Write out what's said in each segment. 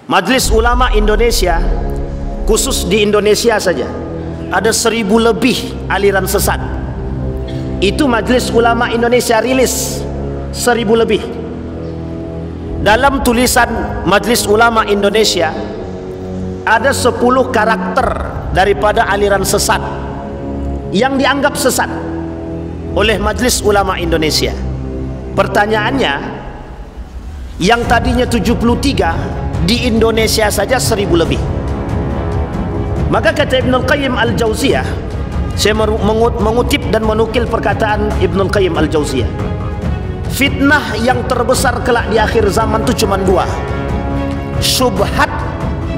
Majelis Ulama Indonesia, khusus di Indonesia saja ada 1000 lebih aliran sesat. Itu Majelis Ulama Indonesia rilis 1000 lebih. Dalam tulisan Majelis Ulama Indonesia ada 10 karakter daripada aliran sesat yang dianggap sesat oleh Majelis Ulama Indonesia. Pertanyaannya, yang tadinya 73 di Indonesia saja 1000 lebih. Maka kata Ibnul Qayyim Al-Jauziyah, saya mengutip dan menukil perkataan Ibnul Qayyim Al-Jauziyah, fitnah yang terbesar kelak di akhir zaman itu cuma 2, syubhat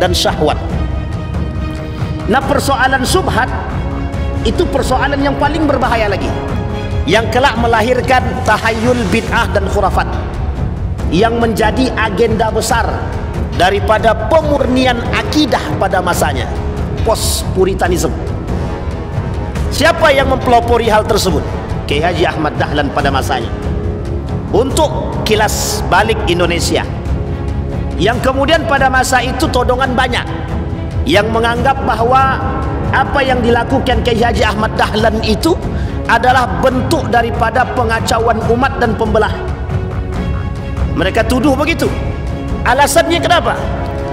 dan syahwat. Nah, persoalan syubhat itu persoalan yang paling berbahaya lagi, yang kelak melahirkan tahayul bid'ah dan khurafat, yang menjadi agenda besar daripada pemurnian akidah pada masanya, post-puritanism. Siapa yang mempelopori hal tersebut? Kiai Haji Ahmad Dahlan pada masanya, untuk kilas balik Indonesia, yang kemudian pada masa itu todongan banyak yang menganggap bahwa apa yang dilakukan Kiai Haji Ahmad Dahlan itu adalah bentuk daripada pengacauan umat dan pembelah. Mereka tuduh begitu. Alasannya kenapa?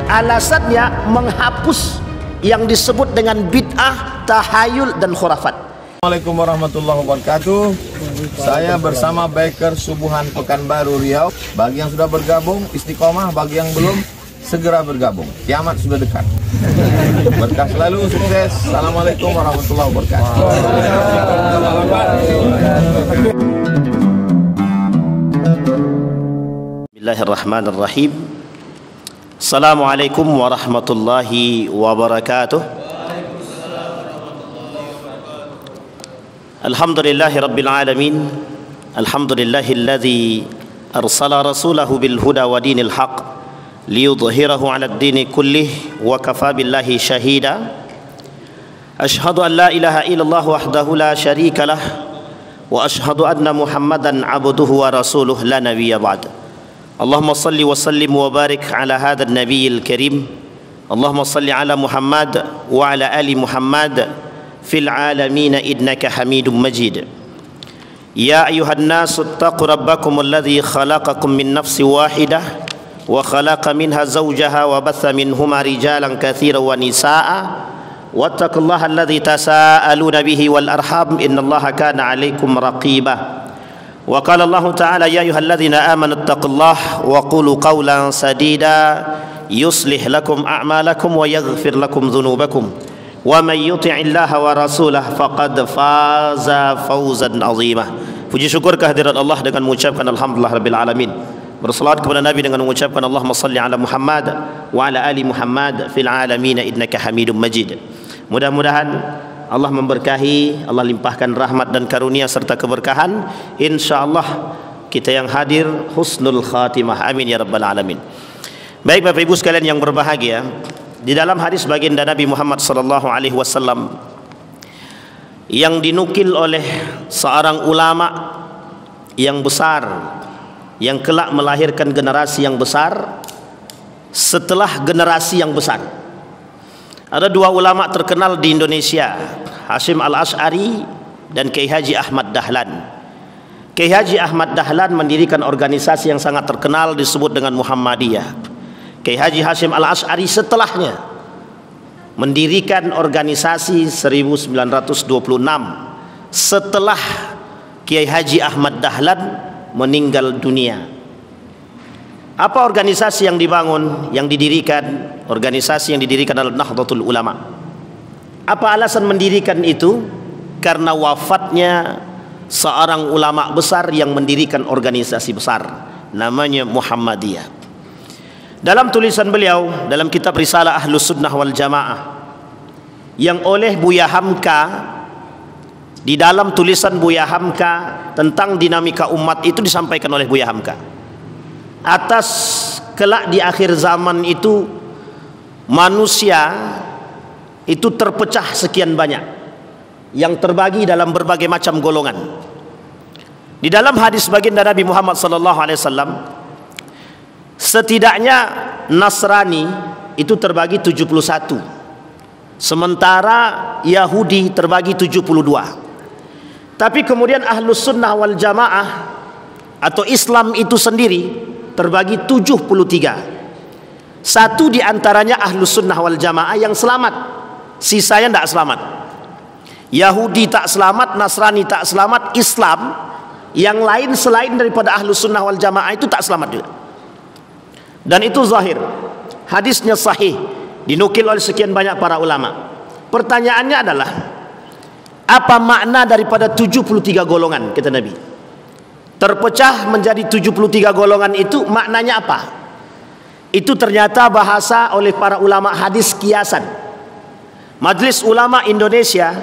Alasannya menghapus yang disebut dengan bid'ah, tahayul dan khurafat. Assalamualaikum warahmatullahi wabarakatuh. Saya bersama Biker Subuhan Pekanbaru Riau. Bagi yang sudah bergabung istiqomah, bagi yang belum segera bergabung. Kiamat sudah dekat. Berkah selalu, sukses. Assalamualaikum warahmatullahi wabarakatuh. Bismillahirrahmanirrahim. Assalamualaikum warahmatullahi wabarakatuh. Alhamdulillahi rabbil alamin. Alhamdulillahilladzi arsala rasulahu bil huda wa dinil haq liyudhhirahu 'ala ad-dini kullih wa kafa billahi shahida. Ashhadu an la ilaha illallah wahdahu la syarika lah wa ashhadu anna Muhammadan 'abduhu wa rasuluh la nabiyya ba'd. Allahumma salli wa sallim wa barik ala hadzal nabiyil karim. Allahumma salli ala Muhammad wa ala ali Muhammad fil alamin innaka Hamidum Majid. Ya ayuhan nasu ittaqu rabbakum alladhi khalaqakum min nafsin wahidah wa khalaqa minha zawjaha wa batha minhuma rijalan katsiran wa nisaa'a wattaqullaha alladhi tasaaluna bihi wal arham innallaha kana 'alaikum raqiba. Wa qala Allah ta'ala ya ayyuhalladzina amanu ittaqullaha wa qulu qawlan sadida yuslih lakum a'malakum wa yaghfir lakum dhunubakum wa man yuti'illaha wa rasulahu faqad faza fawzan 'azima. Puji syukur kehadirat Allah dengan mengucapkan alhamdulillah rabbil alamin. Bersalawat kepada Nabi dengan mengucapkan Allahumma salli ala Muhammad wa ala ali Muhammad fil alamin innaka Hamidum Majid. Mudah-mudahan Allah memberkahi, Allah limpahkan rahmat dan karunia serta keberkahan. InsyaAllah kita yang hadir husnul khatimah. Amin ya rabbal alamin. Baik Bapak Ibu sekalian yang berbahagia, di dalam hadis baginda Nabi Muhammad SAW yang dinukil oleh seorang ulama yang besar, yang kelak melahirkan generasi yang besar setelah generasi yang besar. Ada 2 ulama terkenal di Indonesia, Hasyim Al-Asy'ari dan Kiai Haji Ahmad Dahlan. Kiai Haji Ahmad Dahlan mendirikan organisasi yang sangat terkenal disebut dengan Muhammadiyah. Kiai Haji Hasyim Al-Asy'ari setelahnya mendirikan organisasi 1926 setelah Kiai Haji Ahmad Dahlan meninggal dunia. Apa organisasi yang dibangun, yang didirikan? Organisasi yang didirikan adalah Nahdlatul Ulama. Apa alasan mendirikan itu? Karena wafatnya seorang ulama besar yang mendirikan organisasi besar, namanya Muhammadiyah. Dalam tulisan beliau dalam kitab Risalah Ahlus Sunnah wal Jamaah, yang oleh Buya Hamka, di dalam tulisan Buya Hamka tentang dinamika umat itu disampaikan oleh Buya Hamka, atas kelak di akhir zaman itu manusia itu terpecah sekian banyak, yang terbagi dalam berbagai macam golongan. Di dalam hadis baginda Nabi Muhammad SAW, setidaknya Nasrani itu terbagi 71, sementara Yahudi terbagi 72. Tapi kemudian Ahlus Sunnah wal Jamaah atau Islam itu sendiri terbagi 73. Satu di antaranya Ahlus Sunnah wal Jamaah yang selamat, sisanya tidak selamat. Yahudi tak selamat, Nasrani tak selamat, Islam yang lain selain daripada Ahlus Sunnah wal Jamaah itu tak selamat juga. Dan itu zahir, hadisnya sahih, dinukil oleh sekian banyak para ulama. Pertanyaannya adalah, apa makna daripada 73 golongan, kata Nabi? Terpecah menjadi 73 golongan itu maknanya apa? Itu ternyata bahasa oleh para ulama hadis kiasan. Majelis Ulama Indonesia,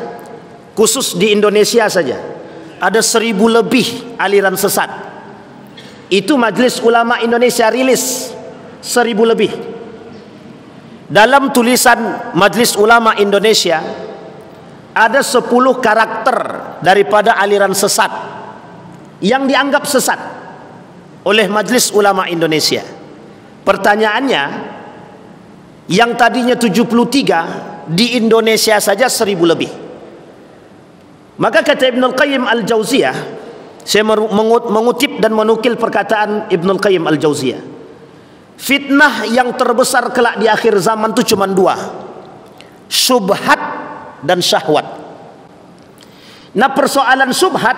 khusus di Indonesia saja ada 1000 lebih aliran sesat. Itu Majelis Ulama Indonesia rilis 1000 lebih. Dalam tulisan Majelis Ulama Indonesia ada 10 karakter daripada aliran sesat yang dianggap sesat oleh Majelis Ulama Indonesia. Pertanyaannya, yang tadinya 73 di Indonesia saja 1000 lebih. Maka kata Ibnul Qayyim Al-Jauziyah, saya mengutip dan menukil perkataan Ibnul Qayyim Al-Jauziyah, fitnah yang terbesar kelak di akhir zaman itu cuma 2, syubhat dan syahwat. Nah, persoalan syubhat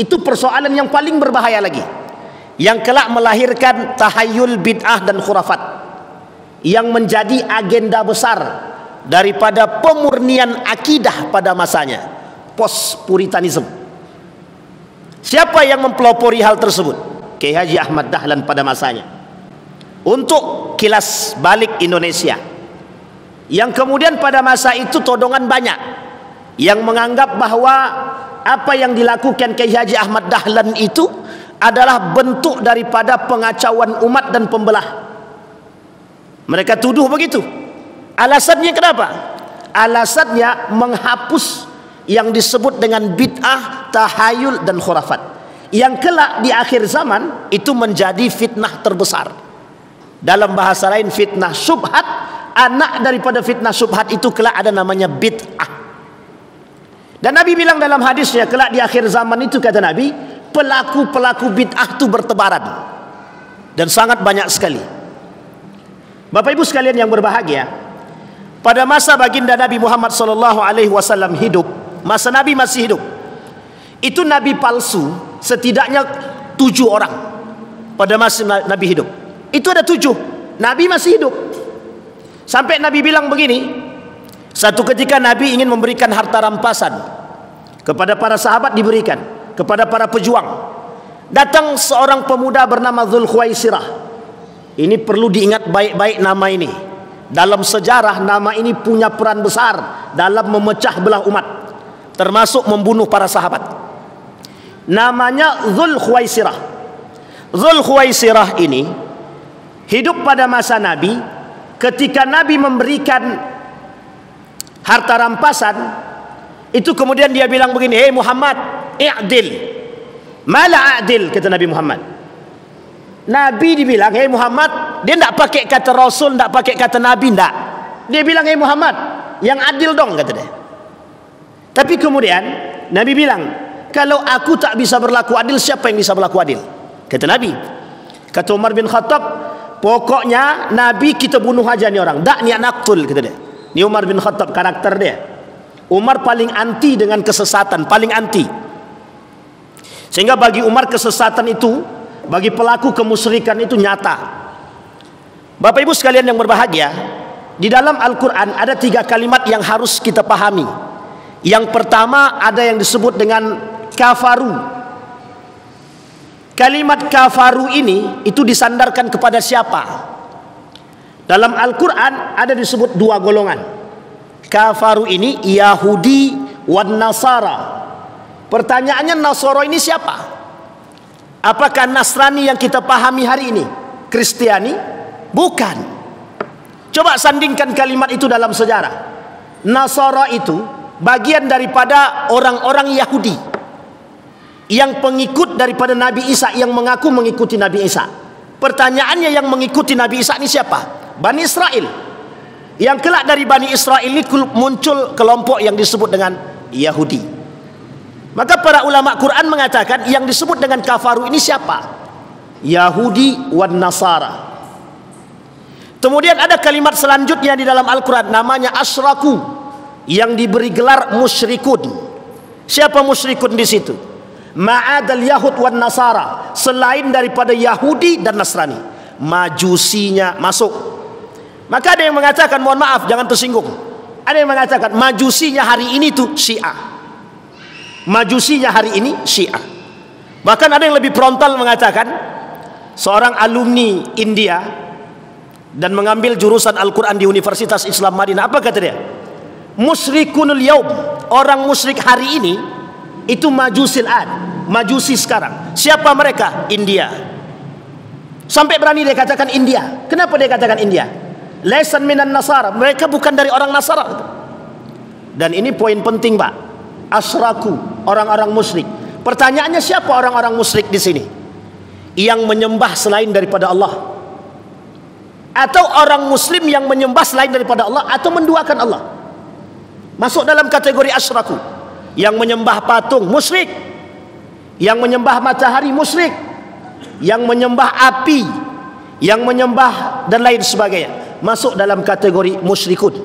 itu persoalan yang paling berbahaya lagi, yang kelak melahirkan tahayul bid'ah dan khurafat, yang menjadi agenda besar daripada pemurnian akidah pada masanya, post-puritanism. Siapa yang mempelopori hal tersebut? Kiai Haji Ahmad Dahlan pada masanya, untuk kilas balik Indonesia, yang kemudian pada masa itu todongan banyak yang menganggap bahwa apa yang dilakukan Kiai Haji Ahmad Dahlan itu adalah bentuk daripada pengacauan umat dan pembelah. Mereka tuduh begitu. Alasannya kenapa? Alasannya menghapus yang disebut dengan bid'ah, tahayul dan khurafat, yang kelak di akhir zaman itu menjadi fitnah terbesar. Dalam bahasa lain fitnah syubhat. Anak daripada fitnah syubhat itu kelak ada namanya bid'ah. Dan Nabi bilang dalam hadisnya, kelak di akhir zaman itu, kata Nabi, pelaku-pelaku bid'ah itu bertebaran dan sangat banyak sekali. Bapak Ibu sekalian yang berbahagia, pada masa baginda Nabi Muhammad SAW hidup, masa Nabi masih hidup, itu Nabi palsu setidaknya 7 orang. Pada masa Nabi hidup itu ada 7 Nabi masih hidup. Sampai Nabi bilang begini, satu ketika Nabi ingin memberikan harta rampasan kepada para sahabat, diberikan kepada para pejuang. Datang seorang pemuda bernama Dzulkhuwaisirah. Ini perlu diingat baik-baik nama ini. Dalam sejarah nama ini punya peran besar dalam memecah belah umat, termasuk membunuh para sahabat. Namanya Dzulkhuwaisirah. Dzulkhuwaisirah ini hidup pada masa Nabi. Ketika Nabi memberikan harta rampasan itu, kemudian dia bilang begini, "Hei Muhammad, i'dil." "Mala a'dil," kata Nabi Muhammad. Nabi dibilang, "Hei Muhammad," dia tidak pakai kata Rasul, tidak pakai kata Nabi, tidak. Dia bilang, "Hei Muhammad, yang adil dong," kata dia. Tapi kemudian Nabi bilang, "Kalau aku tak bisa berlaku adil, siapa yang bisa berlaku adil?" Kata Nabi. Kata Umar bin Khattab, "Pokoknya Nabi kita bunuh aja nih orang, dak niat naktul," kata dia. Ini Umar bin Khattab, karakter dia. Umar paling anti dengan kesesatan, paling anti. Sehingga bagi Umar kesesatan itu, bagi pelaku kemusyrikan itu nyata. Bapak Ibu sekalian yang berbahagia, di dalam Al-Quran ada 3 kalimat yang harus kita pahami. Yang pertama ada yang disebut dengan kafaru. Kalimat kafaru ini itu disandarkan kepada siapa? Dalam Al-Quran ada disebut 2 golongan. Kafaru ini Yahudi wan Nasara. Pertanyaannya, Nasara ini siapa? Apakah Nasrani yang kita pahami hari ini? Kristiani? Bukan. Coba sandingkan kalimat itu dalam sejarah. Nasara itu bagian daripada orang-orang Yahudi yang pengikut daripada Nabi Isa, yang mengaku mengikuti Nabi Isa. Pertanyaannya, yang mengikuti Nabi Isa ini siapa? Bani Israel. Yang kelak dari Bani Israel ini muncul kelompok yang disebut dengan Yahudi. Maka para ulama Quran mengatakan yang disebut dengan kafaru ini siapa? Yahudi wan Nasara. Kemudian ada kalimat selanjutnya di dalam Al-Quran, namanya asyraku, yang diberi gelar musyrikun. Siapa musyrikun di situ? Ma'adal Yahud wan Nasara, selain daripada Yahudi dan Nasrani, majusinya masuk. Maka ada yang mengatakan, mohon maaf jangan tersinggung, ada yang mengatakan majusinya hari ini tuh Syiah. Majusinya hari ini Syiah. Bahkan ada yang lebih frontal mengatakan, seorang alumni India dan mengambil jurusan Al-Quran di Universitas Islam Madinah, apa kata dia? Musyrikunul yaum, orang musyrik hari ini itu majusil ad, majusi sekarang. Siapa mereka? India. Sampai berani dia katakan India. Kenapa dia katakan India? Laisan minan Nasara, mereka bukan dari orang Nasara. Dan ini poin penting, Pak. Asyraku, orang-orang musyrik. Pertanyaannya, siapa orang-orang musyrik di sini? Yang menyembah selain daripada Allah, atau orang muslim yang menyembah selain daripada Allah, atau menduakan Allah? Masuk dalam kategori asyraku. Yang menyembah patung musyrik, yang menyembah matahari musyrik, yang menyembah api, yang menyembah dan lain sebagainya, masuk dalam kategori musyrikun.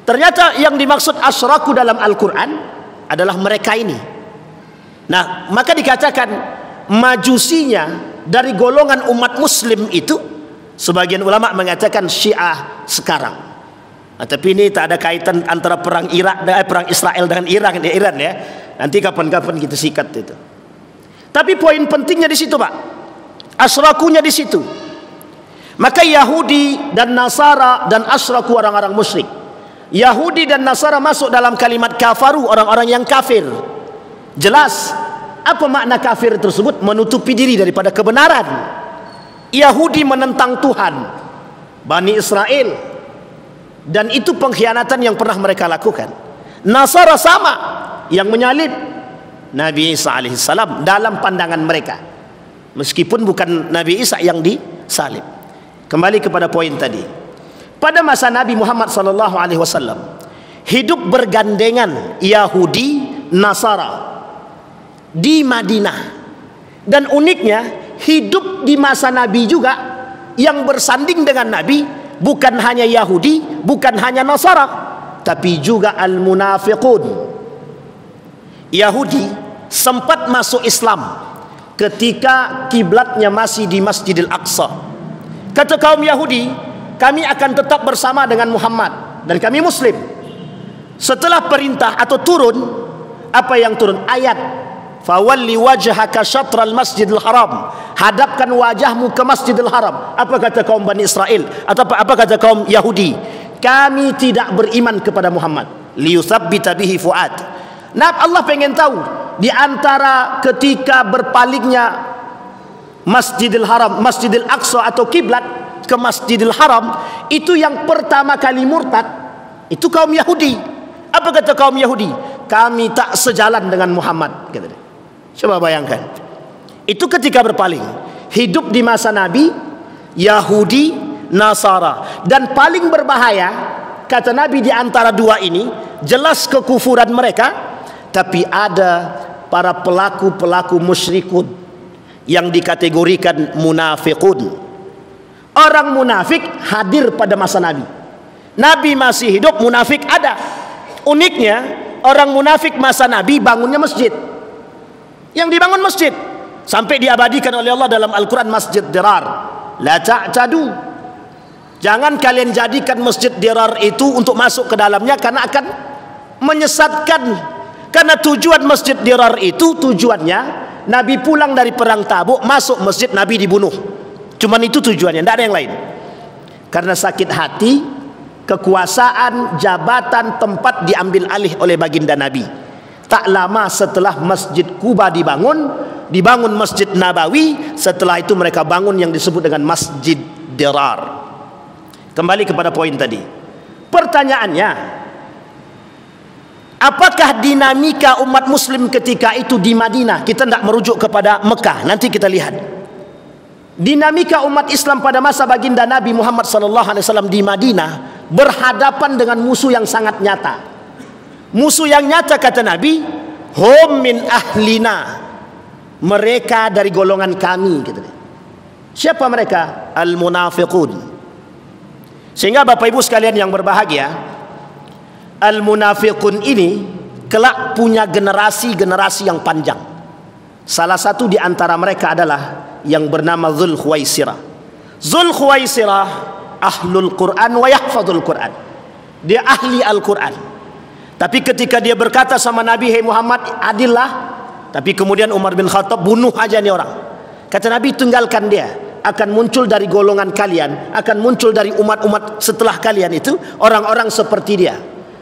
Ternyata yang dimaksud asyraku dalam Al-Quran adalah mereka ini. Nah, maka dikatakan majusinya dari golongan umat muslim itu, sebagian ulama mengatakan Syiah sekarang. Nah, tapi ini tak ada kaitan antara perang perang Israel dengan Iran ya. Nanti kapan-kapan kita sikat itu. Tapi poin pentingnya di situ, Pak. Asyrakunya di situ. Maka Yahudi dan Nasara dan asyraku, orang-orang musyrik. Yahudi dan Nasara masuk dalam kalimat kafaru, orang-orang yang kafir. Jelas apa makna kafir tersebut? Menutupi diri daripada kebenaran. Yahudi menentang Tuhan, Bani Israel, dan itu pengkhianatan yang pernah mereka lakukan. Nasara sama, yang menyalib Nabi Isa alaihissalam dalam pandangan mereka, meskipun bukan Nabi Isa yang disalib. Kembali kepada poin tadi, pada masa Nabi Muhammad SAW hidup bergandengan Yahudi Nasara di Madinah. Dan uniknya, hidup di masa Nabi juga yang bersanding dengan Nabi bukan hanya Yahudi, bukan hanya Nasara, tapi juga al-munafiqun. Yahudi sempat masuk Islam ketika kiblatnya masih di Masjidil Aqsa. Kata kaum Yahudi, kami akan tetap bersama dengan Muhammad dan kami Muslim. Setelah perintah atau turun, apa yang turun? Ayat, fawalli wajhaka syatral Masjidil Haram, hadapkan wajahmu ke Masjidil Haram. Apa kata kaum Bani Israel? Atau apa kata kaum Yahudi? Kami tidak beriman kepada Muhammad. Liyuthabbita bihi fuad. Nah, Allah pengen tahu di antara ketika berpalingnya Masjidil Haram, Masjidil Aqsa atau kiblat ke Masjidil Haram, itu yang pertama kali murtad itu kaum Yahudi. Apa kata kaum Yahudi? Kami tak sejalan dengan Muhammad, kata dia. Coba bayangkan, itu ketika berpaling. Hidup di masa Nabi, Yahudi, Nasara. Dan paling berbahaya, kata Nabi, di antara dua ini, jelas kekufuran mereka, tapi ada para pelaku-pelaku musyrikun yang dikategorikan munafiqun. Orang munafik hadir pada masa Nabi. Nabi masih hidup, munafik ada. Uniknya, orang munafik masa Nabi bangunnya masjid. Yang dibangun masjid sampai diabadikan oleh Allah dalam Al-Quran, Masjid Dirar. La ta'tadu, jangan kalian jadikan Masjid Dirar itu untuk masuk ke dalamnya, karena akan menyesatkan. Karena tujuan Masjid Dirar itu, tujuannya Nabi pulang dari perang Tabuk, masuk masjid, Nabi dibunuh. Cuman itu tujuannya, tidak ada yang lain. Karena sakit hati, kekuasaan, jabatan, tempat diambil alih oleh baginda Nabi. Tak lama setelah Masjid Kuba dibangun Masjid Nabawi. Setelah itu mereka bangun yang disebut dengan Masjid Dirar. Kembali kepada poin tadi. Pertanyaannya, apakah dinamika umat muslim ketika itu di Madinah? Kita tidak merujuk kepada Mekah, nanti kita lihat. dinamika umat Islam pada masa baginda Nabi Muhammad SAW di Madinah berhadapan dengan musuh yang sangat nyata. Musuh yang nyata, kata Nabi, hum min ahlina, mereka dari golongan kami, gitu. Siapa mereka? Al-munafiqun. Sehingga Bapak Ibu sekalian yang berbahagia, al-munafiqun ini kelak punya generasi yang panjang. Salah satu di antara mereka adalah yang bernama Dzul Khuwaisirah. Dzul Khuwaisirah ahlul Quran wa yahfadzul Quran. Dia ahli Al-Quran. Tapi ketika dia berkata sama Nabi, "Hei Muhammad, adillah." Tapi kemudian Umar bin Khattab, "Bunuh aja nih orang." Kata Nabi, "Tinggalkan dia. Akan muncul dari golongan kalian, akan muncul dari umat-umat setelah kalian itu orang-orang seperti dia.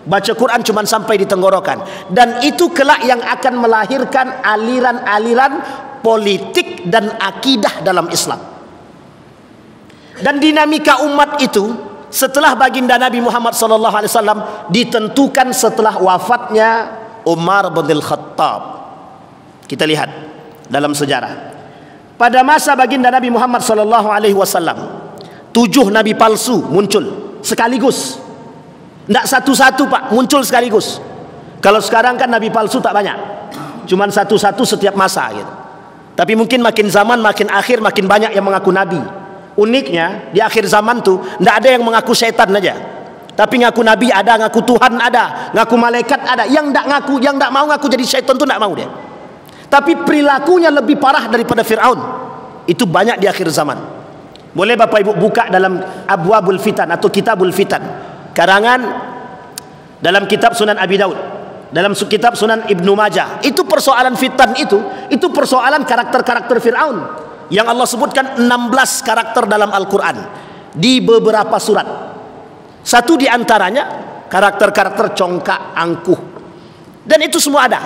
Baca Quran cuma sampai di tenggorokan. Dan itu kelak yang akan melahirkan aliran-aliran politik dan akidah dalam Islam." Dan dinamika umat itu setelah baginda Nabi Muhammad SAW ditentukan setelah wafatnya Umar bin Khattab. Kita lihat dalam sejarah. Pada masa baginda Nabi Muhammad SAW, 7 nabi palsu muncul sekaligus. Tidak satu-satu, Pak, muncul sekaligus. Kalau sekarang kan nabi palsu tak banyak, cuman satu-satu setiap masa gitu. Tapi mungkin makin zaman makin akhir makin banyak yang mengaku nabi. Uniknya di akhir zaman tuh tidak ada yang mengaku setan aja, tapi ngaku nabi ada, ngaku Tuhan ada, ngaku malaikat ada. Yang tidak ngaku, yang tidak mau ngaku jadi setan tuh tidak mau dia. Tapi perilakunya lebih parah daripada Fir'aun. Itu banyak di akhir zaman. Boleh Bapak Ibu buka dalam Abwabul Fitan atau Kitabul Fitan, karangan dalam kitab Sunan Abi Daud, dalam kitab Sunan Ibnu Majah. Itu persoalan fitan, itu persoalan karakter-karakter Fir'aun yang Allah sebutkan 16 karakter dalam Al-Quran di beberapa surat. Satu di antaranya karakter-karakter congkak, angkuh, dan itu semua ada.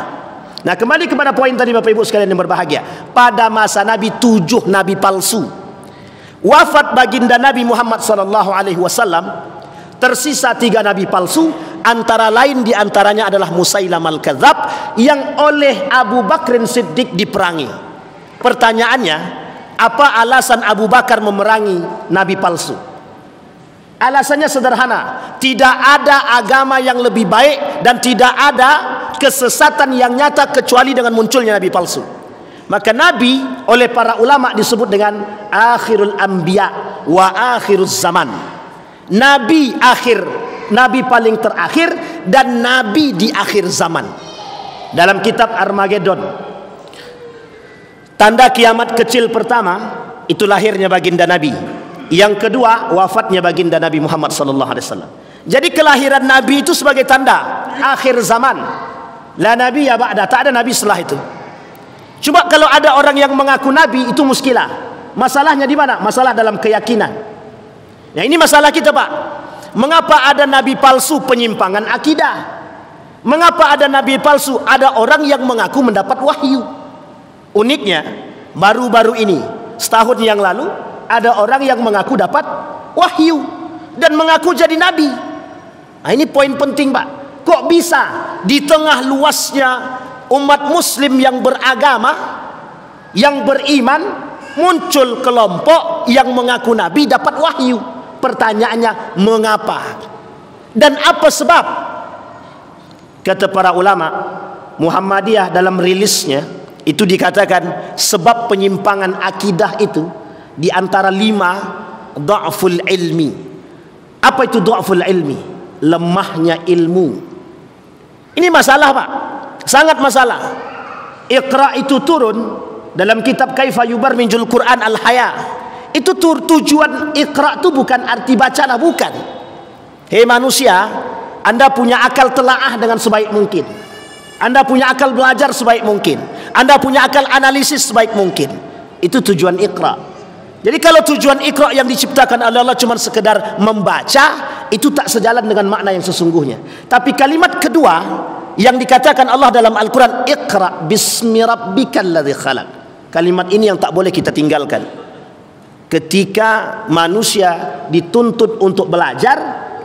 Nah, kembali kepada poin tadi Bapak Ibu sekalian yang berbahagia. Pada masa Nabi 7 nabi palsu. Wafat baginda Nabi Muhammad SAW, tersisa 3 nabi palsu. Antara lain di antaranya adalah Musailam al-Kadzab yang oleh Abu Bakrin Siddiq diperangi. Pertanyaannya, apa alasan Abu Bakar memerangi nabi palsu? Alasannya sederhana, tidak ada agama yang lebih baik dan tidak ada kesesatan yang nyata kecuali dengan munculnya nabi palsu. Maka nabi oleh para ulama disebut dengan akhirul anbiya wa akhiruz zaman. Nabi akhir, nabi paling terakhir, dan nabi di akhir zaman. Dalam kitab Armageddon, tanda kiamat kecil pertama itu lahirnya baginda Nabi. Yang kedua, wafatnya baginda Nabi Muhammad SAW. Jadi kelahiran Nabi itu sebagai tanda akhir zaman. La Nabi ya ba'da, tak ada Nabi setelah itu. Cuma kalau ada orang yang mengaku Nabi, itu muskilah. Masalahnya di mana? Masalah dalam keyakinan. Nah, ini masalah kita, Pak. Mengapa ada Nabi palsu? Penyimpangan akidah. Mengapa ada Nabi palsu? Ada orang yang mengaku mendapat wahyu. Uniknya, baru-baru ini, setahun yang lalu, ada orang yang mengaku dapat wahyu dan mengaku jadi nabi. Nah, ini poin penting, Pak. Kok bisa di tengah luasnya umat muslim yang beragama, yang beriman, muncul kelompok yang mengaku nabi dapat wahyu? Pertanyaannya, mengapa? Dan apa sebab? Kata para ulama Muhammadiyah dalam rilisnya, itu dikatakan sebab penyimpangan akidah itu di antara 5, dha'ful ilmi. Apa itu dha'ful ilmi? Lemahnya ilmu. Ini masalah, Pak, sangat masalah. Iqra itu turun dalam kitab Kaifa Yubarrijul Quran Al-Haya. Itu tujuan Iqra itu bukan arti bacalah, bukan. Hei manusia, Anda punya akal telaah dengan sebaik mungkin. Anda punya akal belajar sebaik mungkin. Anda punya akal analisis sebaik mungkin. Itu tujuan Iqra. Jadi kalau tujuan Iqra yang diciptakan oleh Allah cuma sekedar membaca, itu tak sejalan dengan makna yang sesungguhnya. Tapi kalimat kedua yang dikatakan Allah dalam Al-Quran, Iqra bismi rabbikal ladzi khalaq. Kalimat ini yang tak boleh kita tinggalkan. Ketika manusia dituntut untuk belajar,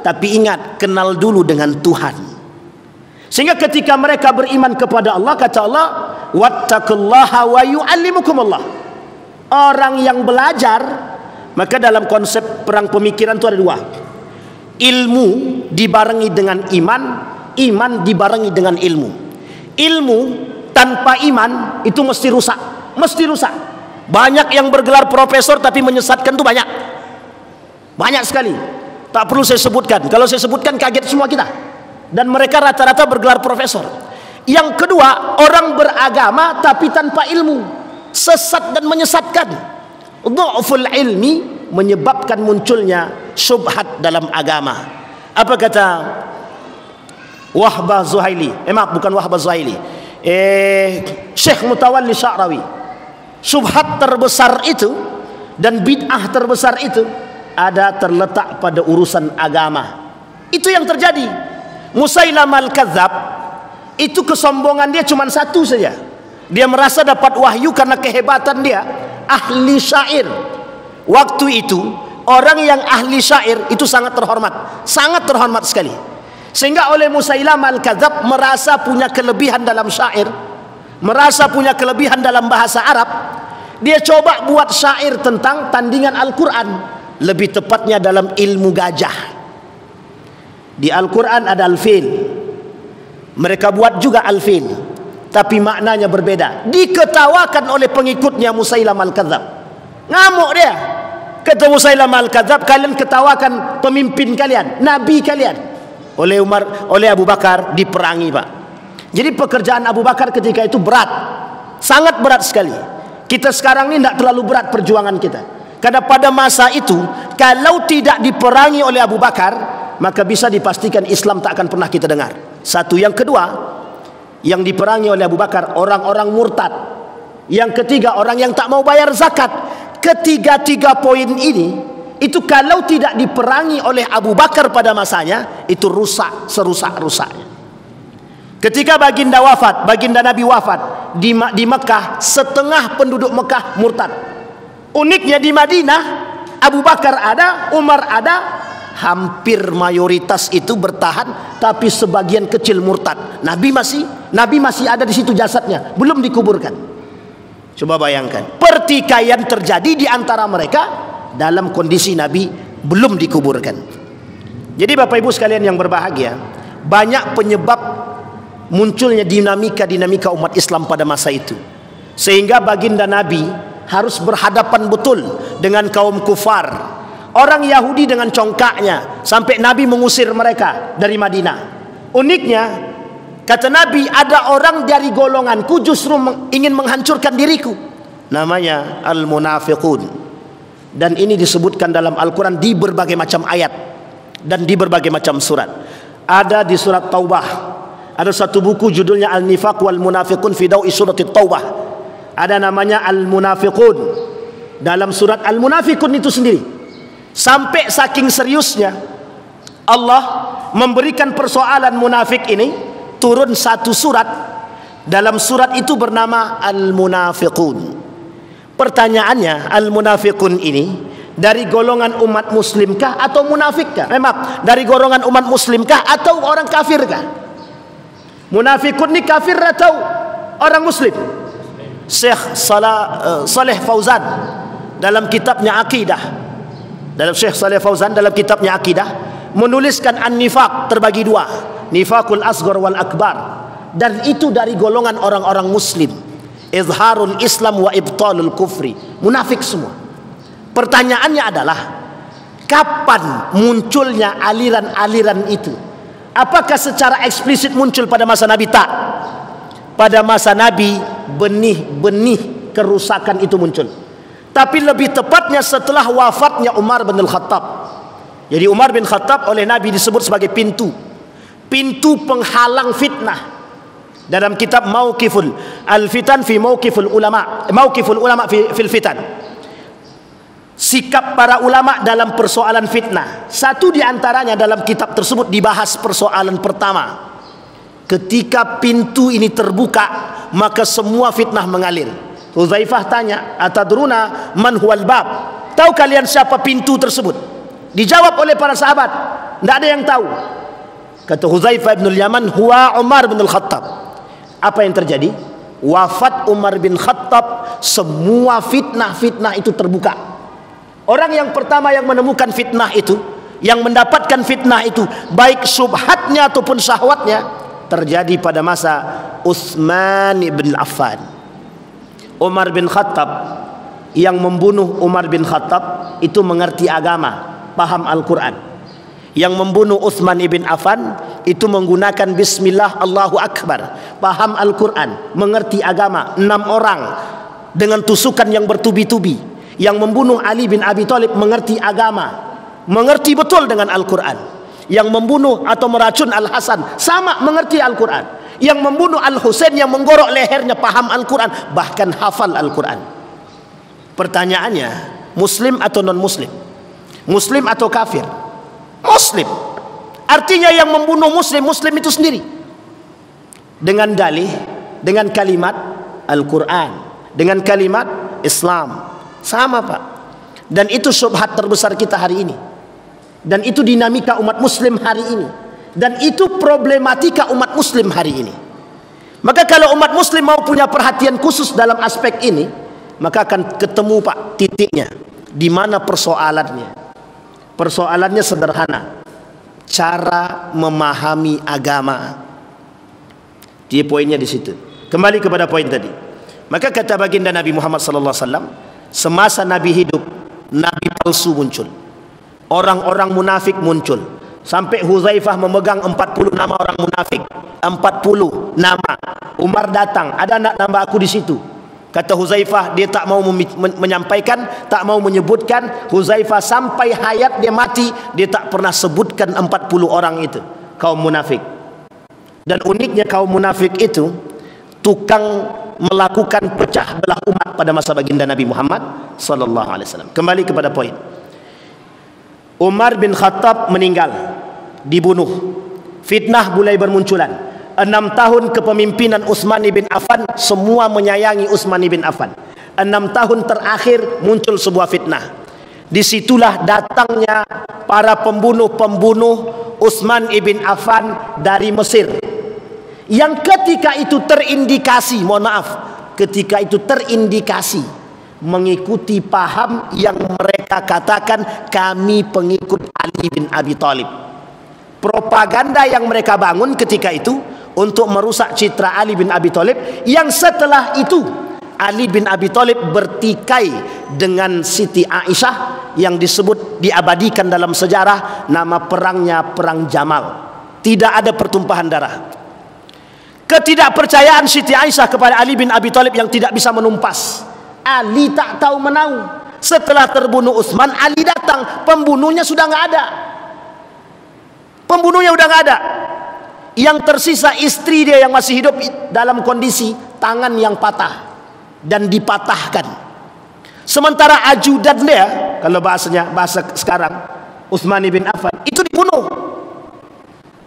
tapi ingat, kenal dulu dengan Tuhan. Sehingga ketika mereka beriman kepada Allah, kata Allah, wattaqullaha wa yu'allimukumullah. Orang yang belajar, maka dalam konsep perang pemikiran itu ada dua. Ilmu dibarengi dengan iman, iman dibarengi dengan ilmu. Ilmu tanpa iman itu mesti rusak, mesti rusak. Banyak yang bergelar profesor tapi menyesatkan itu banyak. Banyak sekali. Tak perlu saya sebutkan. Kalau saya sebutkan kaget semua kita. Dan mereka rata-rata bergelar profesor. Yang kedua, orang beragama tapi tanpa ilmu, sesat dan menyesatkan. Dhu'ful ilmi menyebabkan munculnya syubhat dalam agama. Apa kata Wahbah Zuhaili? Maaf, bukan Wahbah Zuhaili. Syekh Mutawalli Sya'rawi. Syubhat terbesar itu dan bid'ah terbesar itu ada terletak pada urusan agama. Itu yang terjadi. Musailamah al-Kadzab itu kesombongan dia cuma satu saja. Dia merasa dapat wahyu karena kehebatan dia ahli syair. Waktu itu orang yang ahli syair itu sangat terhormat sekali. Sehingga oleh Musailamah al-Kadzab merasa punya kelebihan dalam syair, merasa punya kelebihan dalam bahasa Arab. Dia coba buat syair tentang tandingan Al-Quran, lebih tepatnya dalam ilmu gajah. Di Al-Quran ada al-fil, mereka buat juga al-fil, tapi maknanya berbeda. Diketawakan oleh pengikutnya Musailamah al-Kadzab. Ngamuk dia. Kata Musailamah al-Kadzab, kalian ketawakan pemimpin kalian, nabi kalian. Oleh Abu Bakar diperangi, Pak. Jadi pekerjaan Abu Bakar ketika itu berat, sangat berat sekali. Kita sekarang ini tidak terlalu berat perjuangan kita, karena pada masa itu kalau tidak diperangi oleh Abu Bakar, maka bisa dipastikan Islam tak akan pernah kita dengar. Satu. Yang kedua, yang diperangi oleh Abu Bakar orang-orang murtad. Yang ketiga, orang yang tak mau bayar zakat. Ketiga-tiga poin ini, itu kalau tidak diperangi oleh Abu Bakar pada masanya, itu rusak serusak-rusaknya. Ketika baginda Nabi wafat di Mekah, setengah penduduk Mekah murtad. Uniknya di Madinah, Abu Bakar ada, Umar ada, hampir mayoritas itu bertahan, tapi sebagian kecil murtad. Nabi masih ada di situ jasadnya, belum dikuburkan. Coba bayangkan, pertikaian terjadi di antara mereka dalam kondisi Nabi belum dikuburkan. Jadi Bapak Ibu sekalian yang berbahagia, banyak penyebab munculnya dinamika umat Islam pada masa itu, sehingga baginda Nabi harus berhadapan betul dengan kaum kufar. Orang Yahudi dengan congkaknya sampai Nabi mengusir mereka dari Madinah. Uniknya, kata Nabi, ada orang dari golonganku justru ingin menghancurkan diriku. Namanya al-munafiqun. Dan ini disebutkan dalam Al-Quran di berbagai macam ayat dan di berbagai macam surat. Ada di surat Taubah. Ada satu buku judulnya Al-Nifaq wal Munafiqun fi Dawi Surat Taubah. Ada namanya Al-Munafiqun. Dalam surat Al-Munafiqun itu sendiri, sampai saking seriusnya Allah memberikan persoalan munafik ini, turun satu surat. Dalam surat itu bernama Al-Munafiqun. Pertanyaannya, Al-Munafiqun ini dari golongan umat muslimkah atau munafikkah? Maaf, dari golongan umat muslimkah atau orang kafirkah? Munafikun ini kafir atau orang muslim? Syekh Saleh Fauzan dalam kitabnya Aqidah, Syekh Saleh Fauzan dalam kitabnya Aqidah menuliskan an-nifaq terbagi dua, nifaqul asghar wal akbar, dan itu dari golongan orang-orang muslim. Izharul Islam wa ibtalul kufri, munafik semua. Pertanyaannya adalah, kapan munculnya aliran-aliran itu? Apakah secara eksplisit muncul pada masa Nabi? Tak. Pada masa Nabi benih-benih kerusakan itu muncul, tapi lebih tepatnya setelah wafatnya Umar bin Khattab. Jadi Umar bin Khattab oleh Nabi disebut sebagai pintu penghalang fitnah. Dalam kitab Mauqiful Al-Fitan fi Mauqiful Ulama fil Fitan, sikap para ulama dalam persoalan fitnah. Satu di antaranya dalam kitab tersebut dibahas persoalan pertama. Ketika pintu ini terbuka, maka semua fitnah mengalir. Hudzaifah tanya, "Atadruna man huwal bab?" Tahu kalian siapa pintu tersebut? Dijawab oleh para sahabat, tidak ada yang tahu. Kata Hudzaifah bin Yaman, "Huwa Umar bin Khattab." Apa yang terjadi? wafat Umar bin Khattab, semua fitnah-fitnah itu terbuka. Orang yang pertama yang menemukan fitnah itu, yang mendapatkan fitnah itu, baik syubhatnya ataupun syahwatnya, terjadi pada masa Utsman bin Affan. Umar bin Khattab, yang membunuh Umar bin Khattab itu mengerti agama, paham Al-Quran. Yang membunuh Utsman bin Affan itu menggunakan bismillah Allahu Akbar, paham Al-Quran, mengerti agama. 6 orang dengan tusukan yang bertubi-tubi. Yang membunuh Ali bin Abi Thalib mengerti agama, mengerti betul dengan Al-Quran. Yang membunuh atau meracun Al-Hasan sama mengerti Al-Quran. Yang membunuh Al-Husain, yang menggorok lehernya, paham Al-Quran, bahkan hafal Al-Quran. Pertanyaannya, muslim atau non-muslim? Muslim atau kafir? Muslim. Artinya yang membunuh muslim, muslim itu sendiri. Dengan dalih, dengan kalimat Al-Quran, dengan kalimat Islam. Sama, Pak. Dan itu syubhat terbesar kita hari ini. Dan itu dinamika umat muslim hari ini. Dan itu problematika umat muslim hari ini. Maka kalau umat muslim mau punya perhatian khusus dalam aspek ini, maka akan ketemu, Pak, titiknya. Di mana persoalannya? Persoalannya sederhana. Cara memahami agama. Dia poinnya di situ. Kembali kepada poin tadi. Maka kata baginda Nabi Muhammad SAW, semasa Nabi hidup, Nabi palsu muncul, orang-orang munafik muncul, sampai Huzaifah memegang 40 nama orang munafik. 40 nama. Umar datang, ada anak nama aku di situ. Kata Huzaifah, dia tak mau menyampaikan, tak mau menyebutkan. Huzaifah sampai hayat dia mati, dia tak pernah sebutkan 40 orang itu, kaum munafik. Dan uniknya kaum munafik itu tukang melakukan pecah belah umat pada masa baginda Nabi Muhammad sallallahu alaihi wasallam. Kembali kepada poin. Umar bin Khattab meninggal, dibunuh. Fitnah mulai bermunculan. 6 tahun kepemimpinan Utsman bin Affan, semua menyayangi Utsman bin Affan. 6 tahun terakhir muncul sebuah fitnah. Disitulah datangnya para pembunuh-pembunuh Utsman bin Affan dari Mesir, yang ketika itu terindikasi, mohon maaf, ketika itu terindikasi mengikuti paham yang mereka katakan kami pengikut Ali bin Abi Thalib. Propaganda yang mereka bangun ketika itu untuk merusak citra Ali bin Abi Thalib, yang setelah itu Ali bin Abi Thalib bertikai dengan Siti Aisyah, yang disebut, diabadikan dalam sejarah, nama perangnya Perang Jamal. Tidak ada pertumpahan darah. Ketidakpercayaan Siti Aisyah kepada Ali bin Abi Thalib yang tidak bisa menumpas. Ali tak tahu menau. Setelah terbunuh Utsman, Ali datang, pembunuhnya sudah nggak ada. Pembunuhnya udah nggak ada. Yang tersisa istri dia yang masih hidup dalam kondisi tangan yang patah dan dipatahkan. Sementara ajudan dia, kalau bahasa sekarang, Utsman bin Affan, itu dibunuh.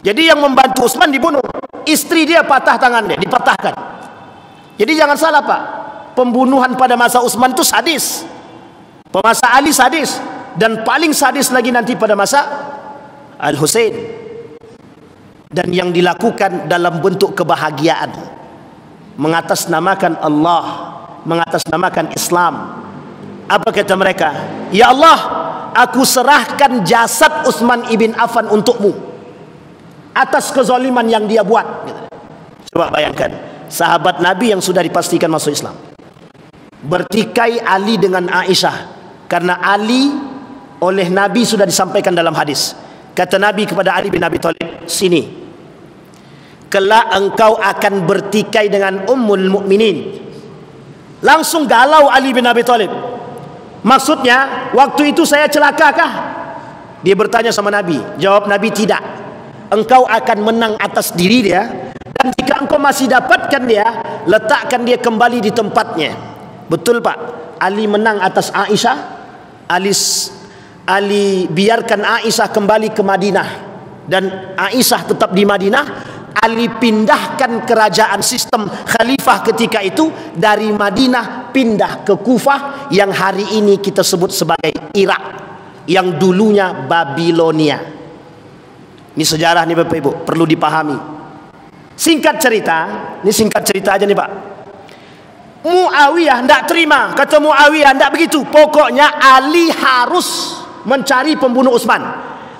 Jadi yang membantu Utsman dibunuh. Istri dia patah tangan dia, dipatahkan. Jadi jangan salah, Pak. Pembunuhan pada masa Utsman itu sadis. Pada masa Ali sadis. Dan paling sadis lagi nanti pada masa Al-Husain. Dan yang dilakukan dalam bentuk kebahagiaan. Mengatasnamakan Allah, mengatasnamakan Islam. Apa kata mereka? Ya Allah, aku serahkan jasad Utsman ibn Affan untukmu atas kezaliman yang dia buat. Coba bayangkan, sahabat Nabi yang sudah dipastikan masuk Islam bertikai Ali dengan Aisyah, karena Ali oleh Nabi sudah disampaikan dalam hadis. Kata Nabi kepada Ali bin Abi Thalib, sini, kelak engkau akan bertikai dengan Ummul Mukminin. Langsung galau Ali bin Abi Thalib. Maksudnya, waktu itu saya celakakah? Dia bertanya sama Nabi. Jawab Nabi, tidak. Engkau akan menang atas diri dia, dan jika engkau masih dapatkan dia, letakkan dia kembali di tempatnya. Betul, Pak. Ali menang atas Aisyah. Ali biarkan Aisyah kembali ke Madinah, dan Aisyah tetap di Madinah. Ali pindahkan kerajaan sistem khalifah ketika itu dari Madinah pindah ke Kufah, yang hari ini kita sebut sebagai Irak, yang dulunya Babilonia. Ini sejarah nih Bapak Ibu, perlu dipahami. Singkat cerita, ini singkat cerita aja nih Pak. Muawiyah tidak terima. Kata Muawiyah, tidak begitu. Pokoknya Ali harus mencari pembunuh Utsman.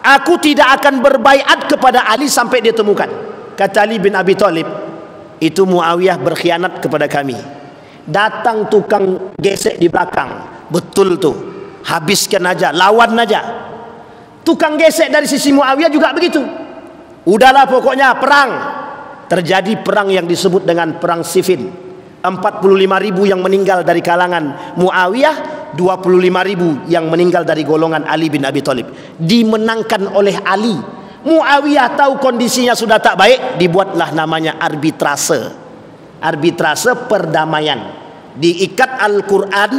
Aku tidak akan berbaiat kepada Ali sampai dia temukan. Kata Ali bin Abi Thalib, itu Muawiyah berkhianat kepada kami. Datang tukang gesek di belakang. Betul tu. Habiskan aja, lawan aja. Tukang gesek dari sisi Muawiyah juga begitu. Udahlah pokoknya perang. Terjadi perang yang disebut dengan perang Siffin. 45.000 yang meninggal dari kalangan Muawiyah, 25.000 yang meninggal dari golongan Ali bin Abi Thalib. Dimenangkan oleh Ali. Muawiyah tahu kondisinya sudah tak baik, dibuatlah namanya arbitrase. Arbitrase perdamaian. Diikat Al-Quran,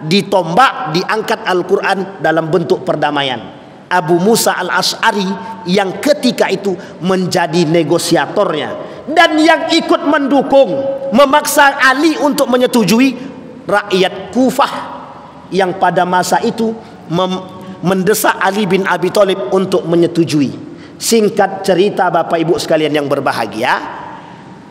ditombak, diangkat Al-Quran dalam bentuk perdamaian. Abu Musa al-Ash'ari yang ketika itu menjadi negosiatornya, dan yang ikut mendukung, memaksa Ali untuk menyetujui, rakyat Kufah yang pada masa itu mendesak Ali bin Abi Thalib untuk menyetujui. Singkat cerita Bapak Ibu sekalian yang berbahagia,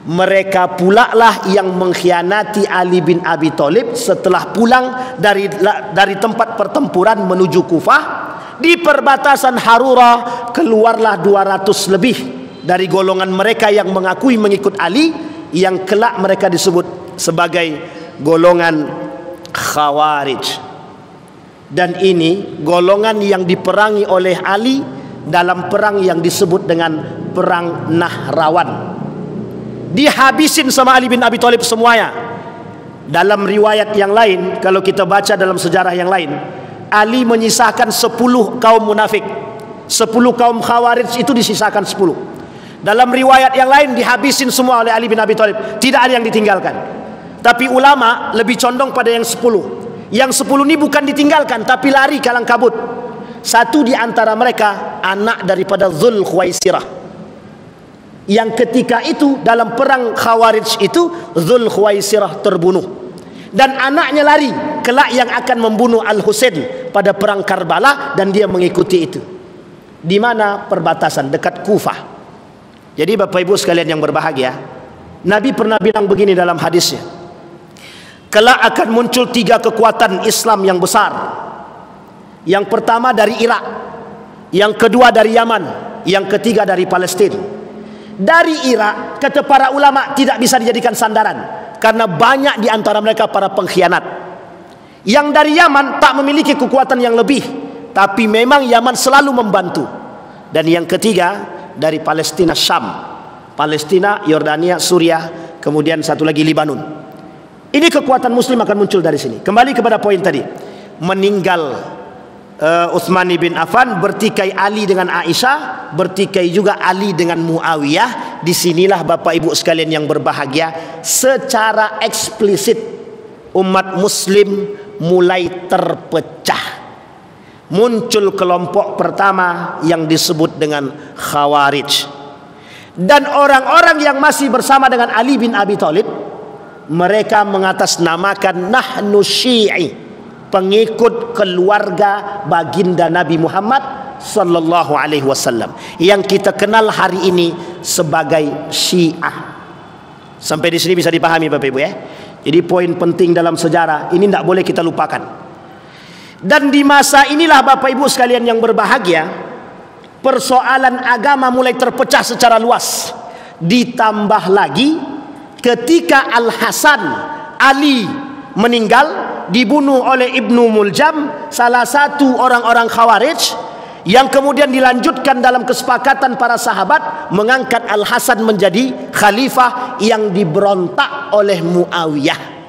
mereka pula lah yang mengkhianati Ali bin Abi Thalib setelah pulang dari tempat pertempuran menuju Kufah. Di perbatasan Harura keluarlah 200 lebih dari golongan mereka yang mengakui mengikut Ali, yang kelak mereka disebut sebagai golongan Khawarij. Dan ini golongan yang diperangi oleh Ali dalam perang yang disebut dengan perang Nahrawan. Dihabisin sama Ali bin Abi Thalib semuanya. Dalam riwayat yang lain, kalau kita baca dalam sejarah yang lain, Ali menyisakan 10 kaum munafik. 10 kaum Khawarij itu disisakan 10. Dalam riwayat yang lain dihabisin semua oleh Ali bin Abi Thalib. Tidak ada yang ditinggalkan. Tapi ulama lebih condong pada yang 10. Yang 10 ini bukan ditinggalkan, tapi lari kalang kabut. Satu di antara mereka anak daripada Dzul Khuwaisirah, yang ketika itu dalam perang Khawarij itu Dzul Khuwaisirah terbunuh. Dan anaknya lari, kelak yang akan membunuh Al-Husain pada perang Karbala, dan dia mengikuti itu. Di mana? Perbatasan dekat Kufah. Jadi Bapak Ibu sekalian yang berbahagia, Nabi pernah bilang begini dalam hadisnya, kelak akan muncul 3 kekuatan Islam yang besar. Yang pertama dari Irak, yang kedua dari Yaman, yang ketiga dari Palestina. Dari Irak, kata para ulama, tidak bisa dijadikan sandaran karena banyak di antara mereka para pengkhianat. Yang dari Yaman tak memiliki kekuatan yang lebih, tapi memang Yaman selalu membantu. Dan yang ketiga dari Palestina, Syam. Palestina, Yordania, Suriah, kemudian satu lagi Libanon. Ini kekuatan Muslim akan muncul dari sini. Kembali kepada poin tadi, meninggal Utsman bin Affan, bertikai Ali dengan Aisyah, bertikai juga Ali dengan Muawiyah. Disinilah Bapak Ibu sekalian yang berbahagia, secara eksplisit umat Muslim mulai terpecah. Muncul kelompok pertama yang disebut dengan Khawarij. Dan orang-orang yang masih bersama dengan Ali bin Abi Thalib, mereka mengatasnamakan nahnu Syi'i, pengikut keluarga baginda Nabi Muhammad sallallahu alaihi wasallam, yang kita kenal hari ini sebagai Syiah. Sampai di sini bisa dipahami Bapak Ibu ya. Jadi poin penting dalam sejarah ini tidak boleh kita lupakan. Dan di masa inilah Bapak Ibu sekalian yang berbahagia, persoalan agama mulai terpecah secara luas. Ditambah lagi ketika Al-Hasan Ali meninggal, dibunuh oleh Ibnu Muljam, salah satu orang-orang Khawarij, yang kemudian dilanjutkan dalam kesepakatan para sahabat mengangkat Al-Hasan menjadi khalifah yang diberontak oleh Muawiyah.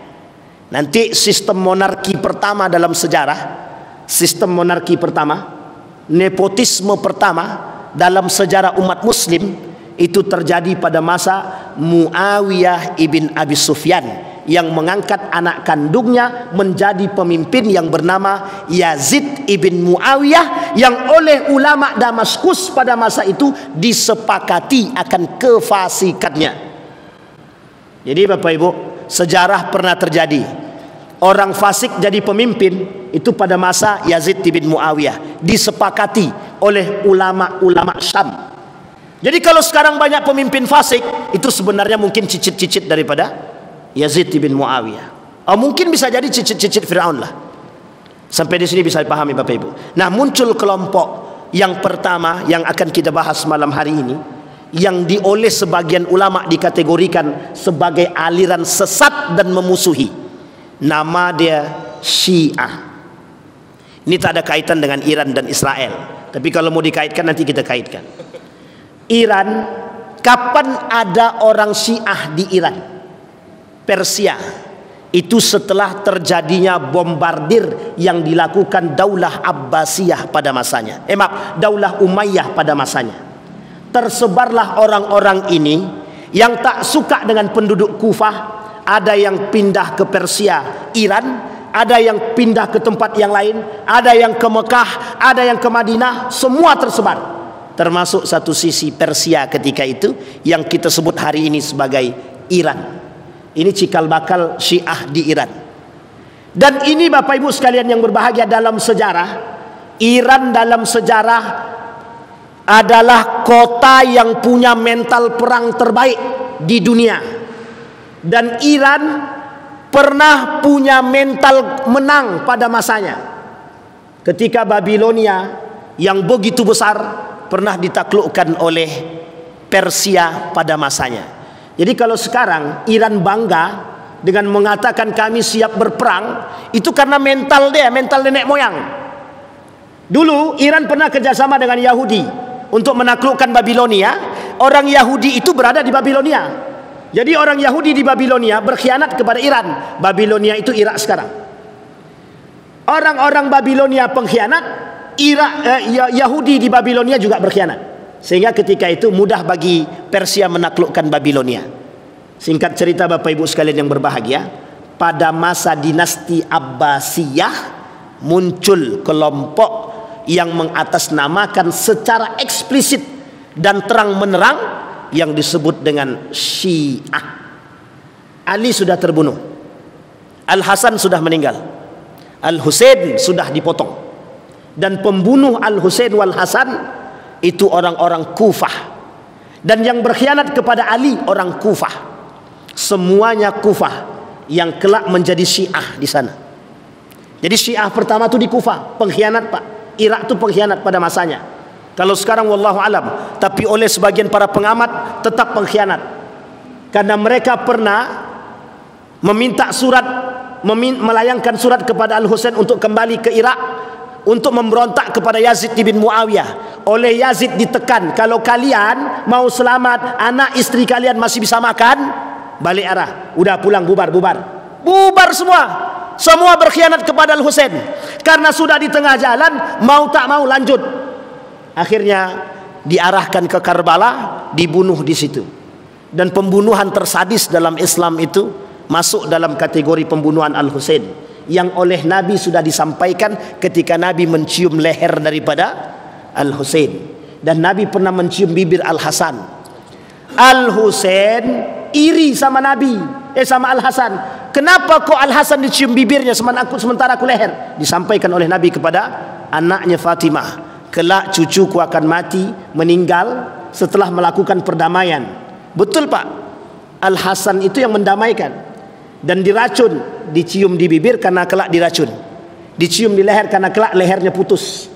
Nanti sistem monarki pertama dalam sejarah, sistem monarki pertama, nepotisme pertama dalam sejarah umat Muslim itu terjadi pada masa Muawiyah ibn Abi Sufyan, yang mengangkat anak kandungnya menjadi pemimpin yang bernama Yazid ibn Muawiyah, yang oleh ulama Damaskus pada masa itu disepakati akan kefasikannya. Jadi Bapak Ibu, sejarah pernah terjadi orang fasik jadi pemimpin, itu pada masa Yazid ibn Muawiyah, disepakati oleh ulama-ulama Syam. Jadi kalau sekarang banyak pemimpin fasik, itu sebenarnya mungkin cicit-cicit daripada Yazid bin Muawiyah. Mungkin bisa jadi cicit-cicit Fir'aun lah. Sampai di sini bisa dipahami Bapak Ibu. Nah, muncul kelompok yang pertama yang akan kita bahas malam hari ini, yang oleh sebagian ulama dikategorikan sebagai aliran sesat dan memusuhi. Nama dia Syiah. Ini tak ada kaitan dengan Iran dan Israel, tapi kalau mau dikaitkan nanti kita kaitkan. Iran, kapan ada orang Syiah di Iran? Persia. Itu setelah terjadinya bombardir yang dilakukan Daulah Abbasiyah pada masanya. Daulah Umayyah pada masanya. Tersebarlah orang-orang ini yang tak suka dengan penduduk Kufah. Ada yang pindah ke Persia, Iran. Ada yang pindah ke tempat yang lain. Ada yang ke Mekah, ada yang ke Madinah. Semua tersebar. Termasuk satu sisi Persia ketika itu, yang kita sebut hari ini sebagai Iran. Ini cikal bakal Syiah di Iran. Dan ini Bapak Ibu sekalian yang berbahagia, dalam sejarah, Iran dalam sejarah adalah kota yang punya mental perang terbaik di dunia. Dan Iran pernah punya mental menang pada masanya. Ketika Babilonia yang begitu besar pernah ditaklukkan oleh Persia pada masanya. Jadi kalau sekarang Iran bangga dengan mengatakan kami siap berperang, itu karena mental dia, mental nenek moyang. Dulu Iran pernah kerjasama dengan Yahudi untuk menaklukkan Babilonia. Orang Yahudi itu berada di Babilonia. Jadi orang Yahudi di Babilonia berkhianat kepada Iran. Babilonia itu Irak sekarang. Orang-orang Babilonia pengkhianat, Yahudi di Babilonia juga berkhianat. Sehingga ketika itu mudah bagi Persia menaklukkan Babilonia. Singkat cerita Bapak Ibu sekalian yang berbahagia, pada masa dinasti Abbasiyah muncul kelompok yang mengatasnamakan secara eksplisit dan terang-menerang yang disebut dengan Syiah. Ali sudah terbunuh, Al-Hasan sudah meninggal, Al-Husain sudah dipotong, dan pembunuh Al-Husain wal Hasan itu orang-orang Kufah. Dan yang berkhianat kepada Ali orang Kufah. Semuanya Kufah yang kelak menjadi Syiah di sana. Jadi Syiah pertama itu di Kufah, pengkhianat Pak. Irak itu pengkhianat pada masanya. Kalau sekarang wallahu alam, tapi oleh sebagian para pengamat tetap pengkhianat. Karena mereka pernah meminta surat, melayangkan surat kepada Al-Husain untuk kembali ke Irak, untuk memberontak kepada Yazid bin Muawiyah. Oleh Yazid ditekan, kalau kalian mau selamat, anak istri kalian masih bisa makan, balik arah, udah pulang, bubar semua. Semua berkhianat kepada Al-Husain. Karena sudah di tengah jalan, mau tak mau lanjut. Akhirnya diarahkan ke Karbala, dibunuh di situ. Dan pembunuhan tersadis dalam Islam itu masuk dalam kategori pembunuhan Al-Husain, yang oleh Nabi sudah disampaikan ketika Nabi mencium leher daripada Al-Husain. Dan Nabi pernah mencium bibir Al-Hasan. Al-Husain iri sama Nabi, sama Al-Hasan. Kenapa kok Al-Hasan dicium bibirnya sementara aku leher? Disampaikan oleh Nabi kepada anaknya Fatimah, kelak cucuku akan mati, meninggal setelah melakukan perdamaian. Betul Pak, Al-Hasan itu yang mendamaikan. Dan diracun, dicium di bibir karena kelak diracun, dicium di leher karena kelak lehernya putus.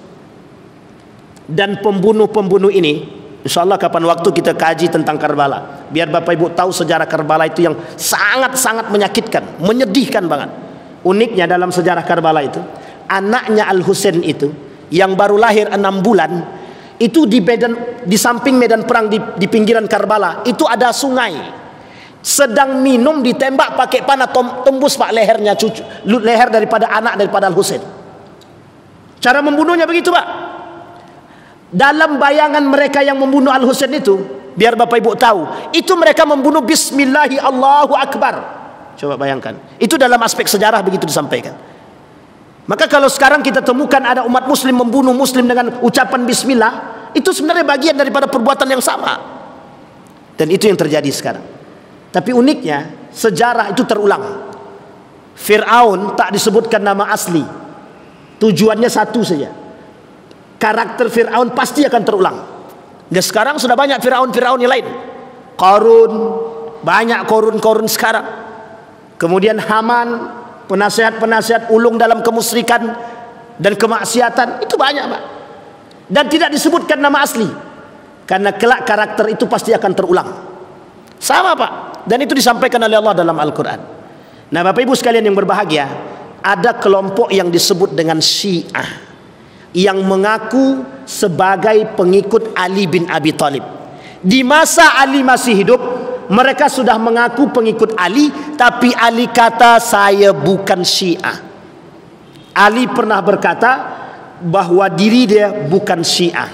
Dan pembunuh-pembunuh ini, insyaallah kapan waktu kita kaji tentang Karbala, biar Bapak Ibu tahu sejarah Karbala itu yang sangat-sangat menyakitkan, menyedihkan banget. Uniknya dalam sejarah Karbala itu, anaknya Al-Husain itu yang baru lahir 6 bulan, itu di samping medan perang di pinggiran Karbala itu ada sungai. Sedang minum, ditembak pakai panah, tembus Pak lehernya leher daripada Al-Husain. Cara membunuhnya begitu Pak. Dalam bayangan mereka yang membunuh Al-Husain itu, biar Bapak Ibu tahu, itu mereka membunuh Bismillahi Allahu Akbar. Coba bayangkan, itu dalam aspek sejarah begitu disampaikan. Maka kalau sekarang kita temukan ada umat muslim membunuh muslim dengan ucapan Bismillah, itu sebenarnya bagian daripada perbuatan yang sama. Dan itu yang terjadi sekarang. Tapi uniknya, sejarah itu terulang. Fir'aun tak disebutkan nama asli, tujuannya satu saja. Karakter Fir'aun pasti akan terulang. Dan sekarang sudah banyak Fir'aun yang lain. Qarun, banyak Qarun sekarang. Kemudian Haman, penasihat-penasihat ulung dalam kemusyrikan dan kemaksiatan, itu banyak, Pak. Dan tidak disebutkan nama asli, karena kelak karakter itu pasti akan terulang. Sama, Pak. Dan itu disampaikan oleh Allah dalam Al-Quran. Nah, Bapak Ibu sekalian yang berbahagia, ada kelompok yang disebut dengan Syiah, yang mengaku sebagai pengikut Ali bin Abi Thalib. Di masa Ali masih hidup, mereka sudah mengaku pengikut Ali, tapi Ali kata, saya bukan Syiah. Ali pernah berkata bahwa diri dia bukan Syiah.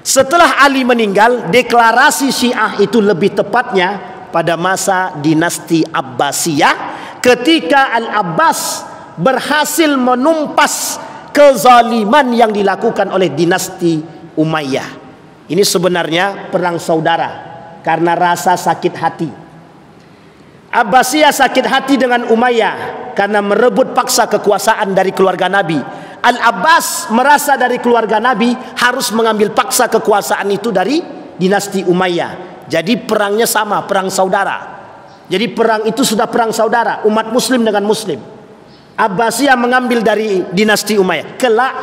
Setelah Ali meninggal, deklarasi Syiah itu lebih tepatnya pada masa dinasti Abbasiyah, ketika Al-Abbas berhasil menumpas kezaliman yang dilakukan oleh dinasti Umayyah. Ini sebenarnya perang saudara karena rasa sakit hati. Abbasiyah sakit hati dengan Umayyah karena merebut paksa kekuasaan dari keluarga Nabi. Al-Abbas merasa dari keluarga Nabi harus mengambil paksa kekuasaan itu dari dinasti Umayyah. Jadi perangnya sama, perang saudara. Jadi perang itu sudah perang saudara, umat muslim dengan muslim. Abbasiyah mengambil dari dinasti Umayyah. Kelak